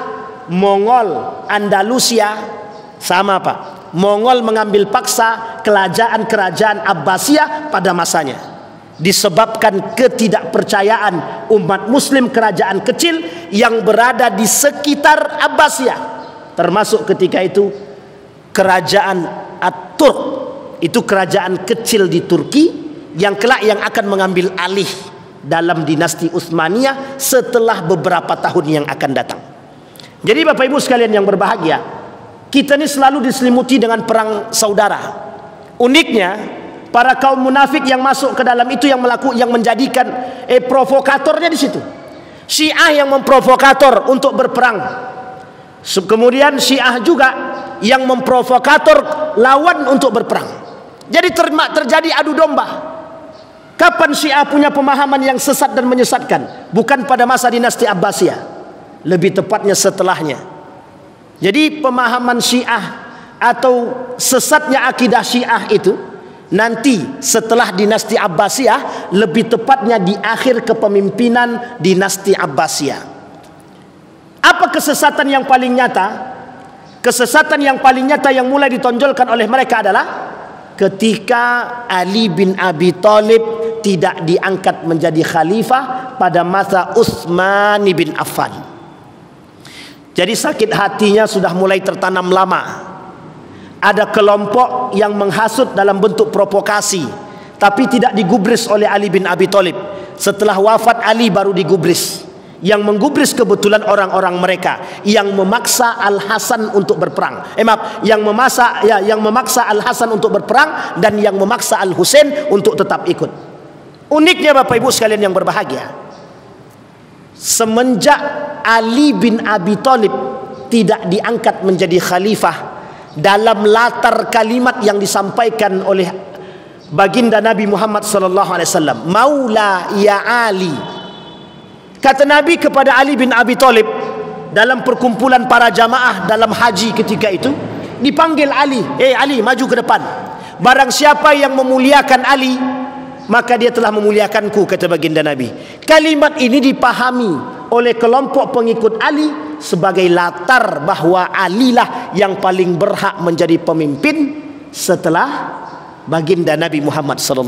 Mongol Andalusia sama, Pak. Mongol mengambil paksa kerajaan-kerajaan Abbasiyah pada masanya, disebabkan ketidakpercayaan umat muslim kerajaan kecil yang berada di sekitar Abbasiyah, termasuk ketika itu kerajaan At-Turk, itu kerajaan kecil di Turki yang kelak yang akan mengambil alih dalam dinasti Utsmaniyah setelah beberapa tahun yang akan datang. Jadi Bapak Ibu sekalian yang berbahagia, kita ini selalu diselimuti dengan perang saudara. Uniknya, para kaum munafik yang masuk ke dalam itu yang menjadikan provokatornya di situ. Syiah yang memprovokator untuk berperang. Kemudian Syiah juga yang memprovokator lawan untuk berperang. Jadi terjadi adu domba. Kapan Syiah punya pemahaman yang sesat dan menyesatkan? Bukan pada masa dinasti Abbasiyah, lebih tepatnya setelahnya. Jadi pemahaman Syiah atau sesatnya akidah Syiah itu nanti setelah dinasti Abbasiyah, lebih tepatnya di akhir kepemimpinan dinasti Abbasiyah. Apa kesesatan yang paling nyata? Kesesatan yang paling nyata yang mulai ditonjolkan oleh mereka adalah ketika Ali bin Abi Thalib tidak diangkat menjadi khalifah pada masa Utsman bin Affan. Jadi sakit hatinya sudah mulai tertanam lama. Ada kelompok yang menghasut dalam bentuk provokasi, tapi tidak digubris oleh Ali bin Abi Thalib. Setelah wafat Ali baru digubris. Yang menggubris kebetulan orang-orang mereka yang memaksa Al-Hasan untuk berperang. Yang memaksa Al-Hasan untuk berperang dan yang memaksa Al-Husain untuk tetap ikut. Uniknya Bapak Ibu sekalian yang berbahagia, semenjak Ali bin Abi Thalib tidak diangkat menjadi khalifah, dalam latar kalimat yang disampaikan oleh baginda Nabi Muhammad SAW, Maula ya Ali, kata Nabi kepada Ali bin Abi Thalib dalam perkumpulan para jamaah dalam haji ketika itu, dipanggil Ali, Ali maju ke depan. Barang siapa yang memuliakan Ali, maka dia telah memuliakanku, kata baginda Nabi. Kalimat ini dipahami oleh kelompok pengikut Ali sebagai latar bahwa Ali lah yang paling berhak menjadi pemimpin setelah baginda Nabi Muhammad SAW.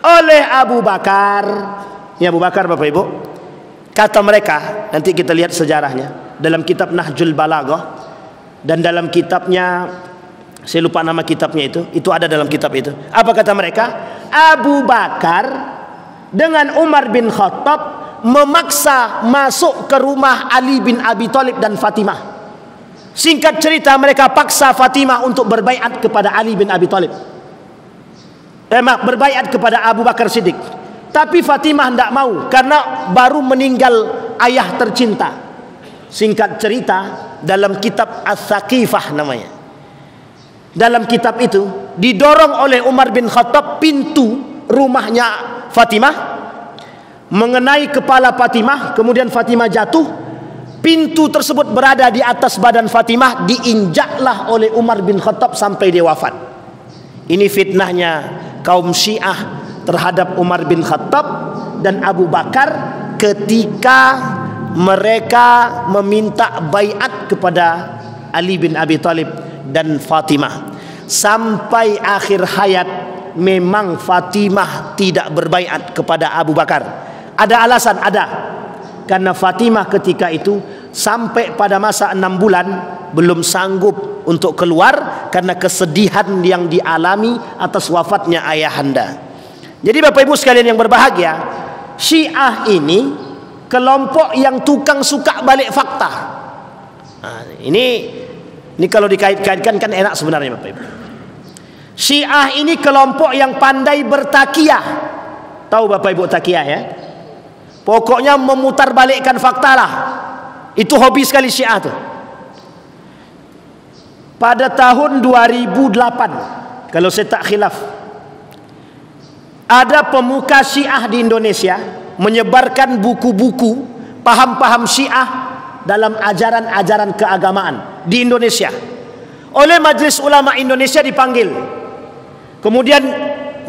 Oleh Abu Bakar, ini Abu Bakar Bapak Ibu, kata mereka, nanti kita lihat sejarahnya dalam kitab Nahjul Balaghah dan dalam kitabnya, saya lupa nama kitabnya itu ada dalam kitab itu. Apa kata mereka? Abu Bakar dengan Umar bin Khattab memaksa masuk ke rumah Ali bin Abi Thalib dan Fatimah. Singkat cerita, mereka paksa Fatimah untuk berbaiat kepada Ali bin Abi Thalib. Berbaiat kepada Abu Bakar Siddiq. Tapi Fatimah tidak mau karena baru meninggal ayah tercinta. Singkat cerita, dalam kitab As-Saqifah namanya, dalam kitab itu didorong oleh Umar bin Khattab pintu rumahnya Fatimah mengenai kepala Fatimah, kemudian Fatimah jatuh. Pintu tersebut berada di atas badan Fatimah, diinjaklah oleh Umar bin Khattab sampai dia wafat. Ini fitnahnya kaum Syiah terhadap Umar bin Khattab dan Abu Bakar ketika mereka meminta baiat kepada Ali bin Abi Thalib dan Fatimah. Sampai akhir hayat memang Fatimah tidak berbaiat kepada Abu Bakar. Ada alasan, ada. Karena Fatimah ketika itu sampai pada masa 6 bulan belum sanggup untuk keluar karena kesedihan yang dialami atas wafatnya ayahanda. Jadi Bapak Ibu sekalian yang berbahagia, Syiah ini kelompok yang tukang suka balik fakta. Nah, ini kalau dikait-kaitkan kan enak sebenarnya Bapak Ibu. Syiah ini kelompok yang pandai bertakiyah. Tahu Bapak Ibu takiyah ya? Pokoknya memutarbalikkan fakta lah. Itu hobi sekali Syiah tuh. Pada tahun 2008, kalau saya tak khilaf, ada pemuka Syiah di Indonesia menyebarkan buku-buku paham-paham Syiah dalam ajaran-ajaran keagamaan di Indonesia. Oleh Majelis Ulama Indonesia dipanggil. Kemudian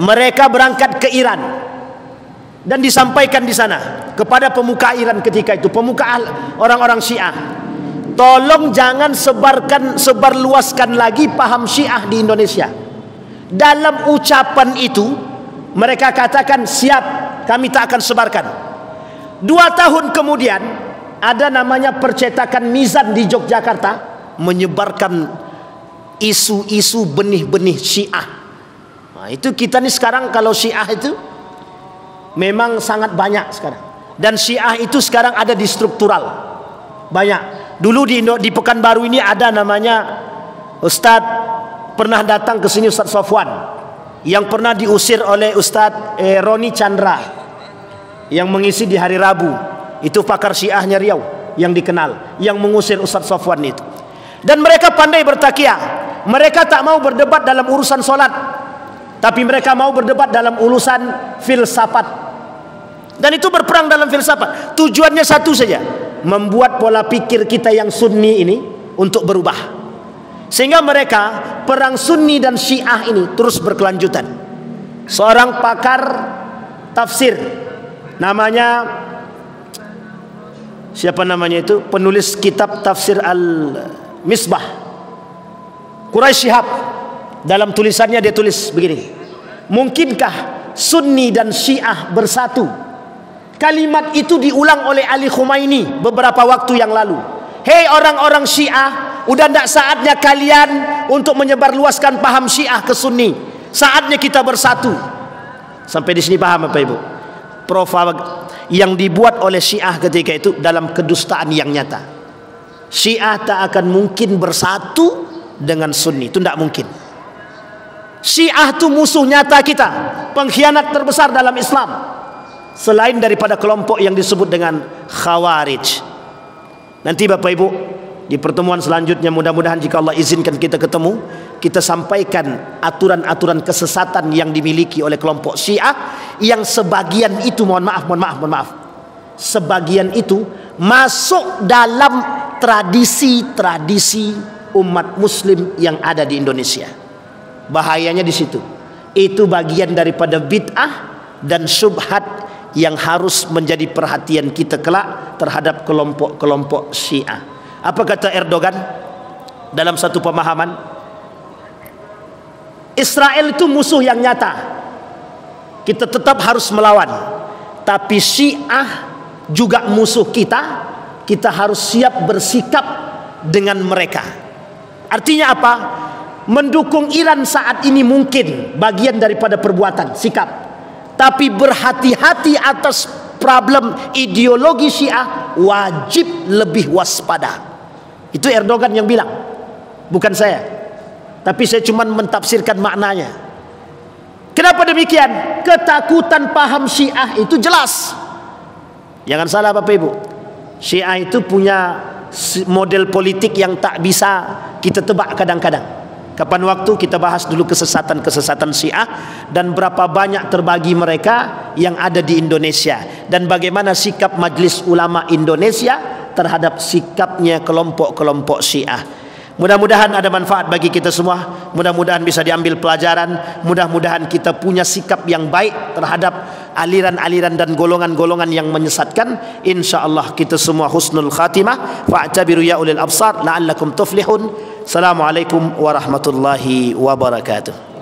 mereka berangkat ke Iran dan disampaikan di sana kepada pemuka Iran ketika itu, pemuka orang-orang Syiah, tolong jangan sebarluaskan lagi paham Syiah di Indonesia. Dalam ucapan itu mereka katakan, siap, kami tak akan sebarkan. 2 tahun kemudian ada namanya percetakan Mizan di Yogyakarta menyebarkan isu-isu benih-benih Syiah. Nah, itu kita nih sekarang kalau Syiah itu memang sangat banyak sekarang. Dan Syiah itu sekarang ada di struktural. Banyak. Dulu di Pekanbaru ini ada namanya Ustadz, pernah datang ke sini Ustadz Sofwan, yang pernah diusir oleh Ustadz Roni Chandra yang mengisi di hari Rabu. Itu pakar Syiahnya Riau yang dikenal, yang mengusir Ustadz Sofwan itu. Dan mereka pandai bertakiyah. Mereka tak mau berdebat dalam urusan solat, tapi mereka mau berdebat dalam urusan filsafat. Dan itu berperang dalam filsafat. Tujuannya satu saja, membuat pola pikir kita yang Sunni ini untuk berubah. Sehingga mereka perang Sunni dan Syiah ini terus berkelanjutan. Seorang pakar tafsir, namanya siapa namanya itu, penulis kitab tafsir Al-Misbah, Quraisy Shihab, dalam tulisannya dia tulis begini: mungkinkah Sunni dan Syiah bersatu? Kalimat itu diulang oleh Ali Khumaini beberapa waktu yang lalu. Hei orang-orang Syiah, udah tidak saatnya kalian untuk menyebarluaskan paham Syiah ke Sunni. Saatnya kita bersatu. Sampai di sini paham Bapak Ibu? Yang dibuat oleh Syiah ketika itu dalam kedustaan yang nyata. Syiah tak akan mungkin bersatu dengan Sunni, itu tidak mungkin. Syiah itu musuh nyata kita, pengkhianat terbesar dalam Islam, selain daripada kelompok yang disebut dengan Khawarij. Nanti Bapak Ibu di pertemuan selanjutnya, mudah-mudahan jika Allah izinkan kita ketemu, kita sampaikan aturan-aturan kesesatan yang dimiliki oleh kelompok Syiah, yang sebagian itu mohon maaf, sebagian itu masuk dalam tradisi-tradisi umat muslim yang ada di Indonesia. Bahayanya di situ. Itu bagian daripada bid'ah dan syubhat yang harus menjadi perhatian kita kelak terhadap kelompok-kelompok Syiah. Apa kata Erdogan dalam satu pemahaman? Israel itu musuh yang nyata, kita tetap harus melawan. Tapi Syiah juga musuh kita, kita harus siap bersikap dengan mereka. Artinya apa? Mendukung Iran saat ini mungkin bagian daripada perbuatan, sikap. Tapi berhati-hati atas problem ideologi Syiah, wajib lebih waspada. Itu Erdogan yang bilang, bukan saya. Tapi saya cuma mentafsirkan maknanya. Kenapa demikian? Ketakutan paham Syiah itu jelas. Jangan salah Bapak Ibu, Syiah itu punya model politik yang tak bisa kita tebak kadang-kadang. Kapan waktu kita bahas dulu kesesatan-kesesatan Syiah dan berapa banyak terbagi mereka yang ada di Indonesia, dan bagaimana sikap Majelis Ulama Indonesia terhadap sikapnya kelompok-kelompok Syiah. Mudah-mudahan ada manfaat bagi kita semua. Mudah-mudahan bisa diambil pelajaran. Mudah-mudahan kita punya sikap yang baik terhadap aliran-aliran dan golongan-golongan yang menyesatkan. InsyaAllah kita semua husnul khatimah. Fa'tabiru ya ulil absar la'allakum tuflihun. Assalamualaikum warahmatullahi wabarakatuh.